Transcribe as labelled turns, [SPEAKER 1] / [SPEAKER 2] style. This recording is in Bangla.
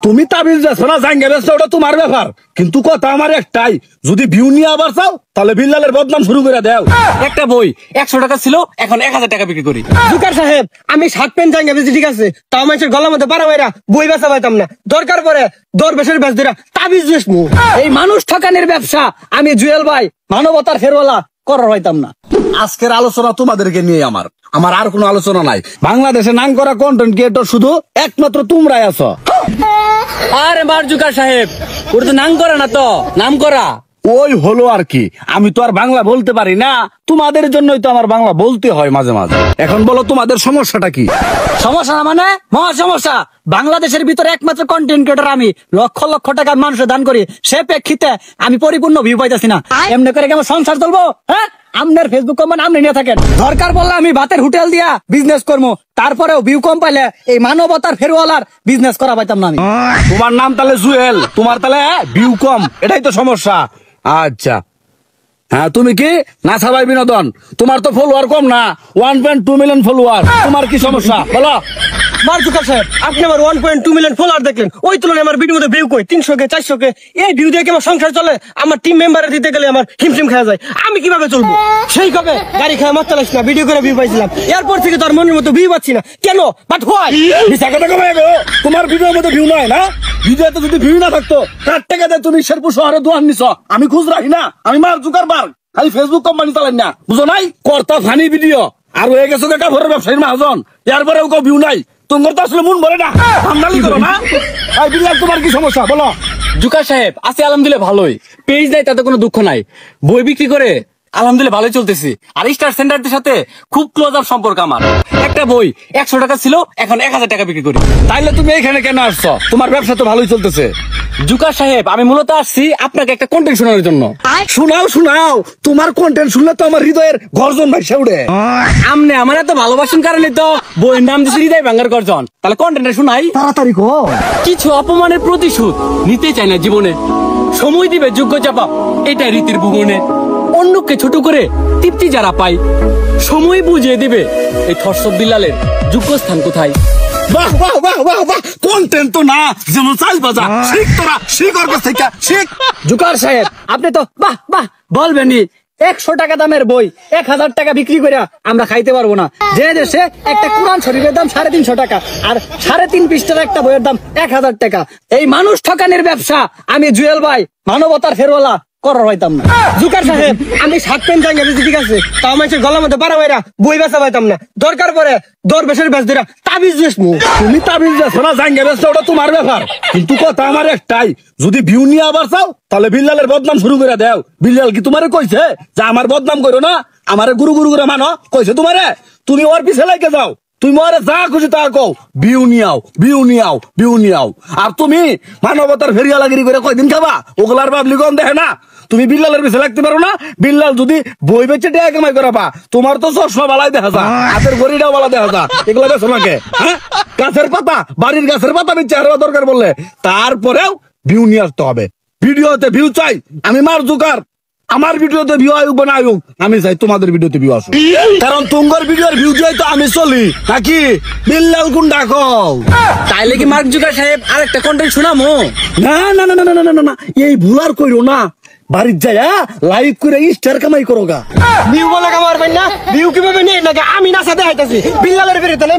[SPEAKER 1] তুমি তাবিজ যাচ্ছ না জাঙ্গা বেচছো ওটা তোমার ব্যাপার, কিন্তু কথা আমার একটাই, যদি ভিউ নিয়ে আবার চাও তাহলে বিল্লালের বদনাম শুরু করে দাও।
[SPEAKER 2] একটা বই 100 টাকা ছিল, এখন 1000 টাকা বিক্রি করি।
[SPEAKER 3] জুকার সাহেব, আমি 7 পেন জাঙ্গা বেচি, ঠিক আছে, তাও মানুষের গলার মধ্যে পারা বাইরা বই বেচা পাইতাম না। দরকার পরে দরবেশের বেচ দিরা তাবিজ বেচমু। এই মানুষ ঠকানির ব্যবসা আমি জুয়েল ভাই মানবতার ফেরওয়ালা করার হইতাম না।
[SPEAKER 1] আজকের আলোচনা তোমাদেরকে নিয়ে আমার আর কোনো আলোচনা নাই। বাংলাদেশে নাম করা কন্টেন্ট ক্রিয়েটর শুধু একমাত্র তোমরাই আছো।
[SPEAKER 2] আরে মার জুকার সাহেব, ওর তো নাম করা না, তো নাম করা
[SPEAKER 1] ওই হলো আর কি, আমি তো আর বাংলা বলতে পারি না, তোমাদের জন্যই তো আমার বাংলা বলতে হয় মাঝে মাঝে। এখন বলো তোমাদের সমস্যাটা কি?
[SPEAKER 3] সমস্যা না মানে মহা সমস্যা। বাংলাদেশের ভিতরে একমাত্র কন্টেন্ট ক্রিয়েটর আমি, লক্ষ লক্ষ টাকা মানুষের দান করি, সে প্রেক্ষিতে আমি পরিপূর্ণ ভিউ পাইতেছি না। এমনি করে কেমন সংসার চলবো? হ্যাঁ, আপনার ফেসবুক কোম্পানি আপনি নিয়ে থাকেন, দরকার পড়লে আমি ভাতের হোটেল দিয়া বিজনেস করবো, তারপরেও ভিউ কম পাইলে এই মানবতার ফেরওয়ালার বিজনেস করা পাইতাম না আমি।
[SPEAKER 1] তোমার নাম তাহলে জুয়েল, তোমার তাহলে ভিউ কম, এটাই তো সমস্যা। আচ্ছা হ্যাঁ, তুমি কি নাসা ভাই বিনোদন, তোমার তো ফলোয়ার কম না, 1.2 মিলিয়ন ফলোয়ার, তোমার কি সমস্যা বলো?
[SPEAKER 3] মারজুকার সাহেব, আপনি আমার 1.2 মিলিয়ন ফলোয়ার দেখলেন, ওই তুলনায় আমার ভিডিওতে ভিউ কই 300 কে 400 কে। এই ভিউ দিয়ে কি আমার সংসার চলে? আমার টিম মেম্বারে দিতে গেলে আমার হিমশিম খাওয়া যায়, আমি কিভাবে চলবো? সেই কবে গাড়ি খাওয়া মারতে লাগছি না, ভিডিও করে ভিউ পাইছিলাম, এরপর থেকে তো আর মনের মতো ভিউ পাচ্ছি না। কেন? But why?
[SPEAKER 1] তোমার ভিডিওর মধ্যে ভিউ নাই না? ভিডিওতে যদি ভিউ না থাকতো কার টাকা দিয়ে তুমি শেরপুর শহরে দোয়ান নিছ? আমি খুঁজ রাখি না, আমি মার জুকার বার, খালি ফেসবুক কোম্পানি চালাই না, বুঝো নাই? কর্তা ফানি ভিডিও আর হয়ে গেছো কাপড়ের ব্যবসায়ীর মহাজন, এরপরেও কেউ ভিউ নাই, তোমার তো আসলে মন ভরে না, আমদানি করো না। এই বিল্লাল, তোমার কি সমস্যা বলো?
[SPEAKER 2] জুকার সাহেব, আছে আলহামদুলিল্লাহ ভালোই, পেজ নাই তাতে কোনো দুঃখ নাই, বই বিক্রি করে আলহামদুলিল্লাহ ভালোই চলতেছি। আর স্টার সেন্টারদের সাথে খুব ক্লোজ আপ সম্পর্ক আমার। একটা বই 100 টাকা ছিল, এখন 1000 টাকা বিক্রি করি।
[SPEAKER 1] তাইলে তুমি এখানে কেন আসছো? তোমার ব্যবসা তো ভালোই চলতেছে।
[SPEAKER 2] জুকার সাহেব, আমি মূলত আসছি আপনাকে একটা কন্টেন্ট শোনানোর জন্য।
[SPEAKER 1] শোনাও, তোমার কন্টেন্ট শুনলে তো আমার হৃদয়ের গর্জন ভাইসা উঠে।
[SPEAKER 2] আমনে আমার এত ভালোবাসেন কারণে তো বইয়ের নাম দিয়েছি হৃদয় ভাঙ্গার গর্জন। তাহলে কন্টেন্টটা শোনাই।
[SPEAKER 1] তাড়াতাড়ি কো।
[SPEAKER 2] কিছু অপমানের প্রতিশোধ নিতে চায় না জীবনে, সময় দিবে যোগ্য চাপা, এটা রীতির ভুবনে। অন্যকে ছোট করে তৃপ্তি যারা পায়, সময় বুঝিয়ে দিবে এই থর্সব বিল্লালের যোগ্য স্থান কোথায়।
[SPEAKER 1] বাহ বাহ বাহ বাহ বাহ, কন্টেন্ট তো না যেমন চাল বাজা, শিখ তোরা, শিখ ওর কাছ থেকে শিখ।
[SPEAKER 3] জুকার সাহেব, আপনি তো বাহ বাহ বলবেনই। 100 টাকা দামের বই 1000 টাকা বিক্রি করে আমরা খাইতে পারবো না, যে দেশে একটা কোরআন শরীফের দাম 350 টাকা আর 3.5 পৃষ্ঠার একটা বইয়ের দাম 1000 টাকা। এই মানুষ ঠকানির ব্যবসা আমি জুয়েল ভাই মানবতার ফেরওয়ালা করার হইতাম না। জুকার সাহেব, আমি 7 পেন জাঙ্গা বেচি, ঠিক আছে, তাও মানুষের গলার মধ্যে পারা বাইরা বই বেচা পাইতাম না। দরকার পরে দরবেশের বেচ দিরা তাবিজ বেচমু।
[SPEAKER 1] তুমি তাবিজ যাচ্ছ না জাঙ্গা বেচছো ওটা তোমার ব্যাপার, কিন্তু কথা আমার একটাই, যদি ভিউ নিয়ে আবার চাও তাহলে বিল্লালের বদনাম শুরু করে দাও। বিল্লাল কি তোমারে কইছে যে আমার বদনাম করো না, আমারে গুরু গুরু করে মানো? কইছে তোমারে? তুমি ওর পিছে লাগে যাও, তুমি মরে যা খুশি তা কও, ভিউ নিয়াও ভিউ নিয়াও ভিউ নিয়াও। আর তুমি মানবতার ফেরিয়া লাগিরি করে কয়দিন খাবা? ওগুলার পাবলিকন দেখে না। তুমি বিল্লালের পিছে লাগতে পারো না? বিল্লাল যদি বই বেচে টাকা কামাই করাবা, তোমার তো চশমা বালাই দেখা যা, হাতের ঘড়িটাও বালা দেখা যা, এগুলো বেছো নাকে? হ্যাঁ, গাছের পাতা, বাড়ির গাছের পাতা বেচে আর দরকার বললে, তারপরেও ভিউ নিয়ে আসতে হবে। ভিডিওতে ভিউ চাই, আমি মার জুকার, আমার ভিডিওতে ভিউ আয়ুক না আয়ুক, আমি চাই তোমাদের ভিডিওতে ভিউ আসুক, কারণ তোমার ভিডিওর ভিউ দিয়ে তো আমি চলি নাকি? বিল্লাল কোন ডাকো?
[SPEAKER 2] তাইলে কি মার্ক জুকার সাহেব আর একটা কন্টেন্ট শোনামো?
[SPEAKER 1] না না না না না না না, এই ভুল আর কইরো না, বাড়ির যায় লাইভ করে স্টার কামাই করো গা।
[SPEAKER 3] ভিউ বলে কামার পাই না, ভিউ কিভাবে নিয়ে নাকি আমি না সাথে হাইতাছি বিল্লালের বেরিয়ে তাহলে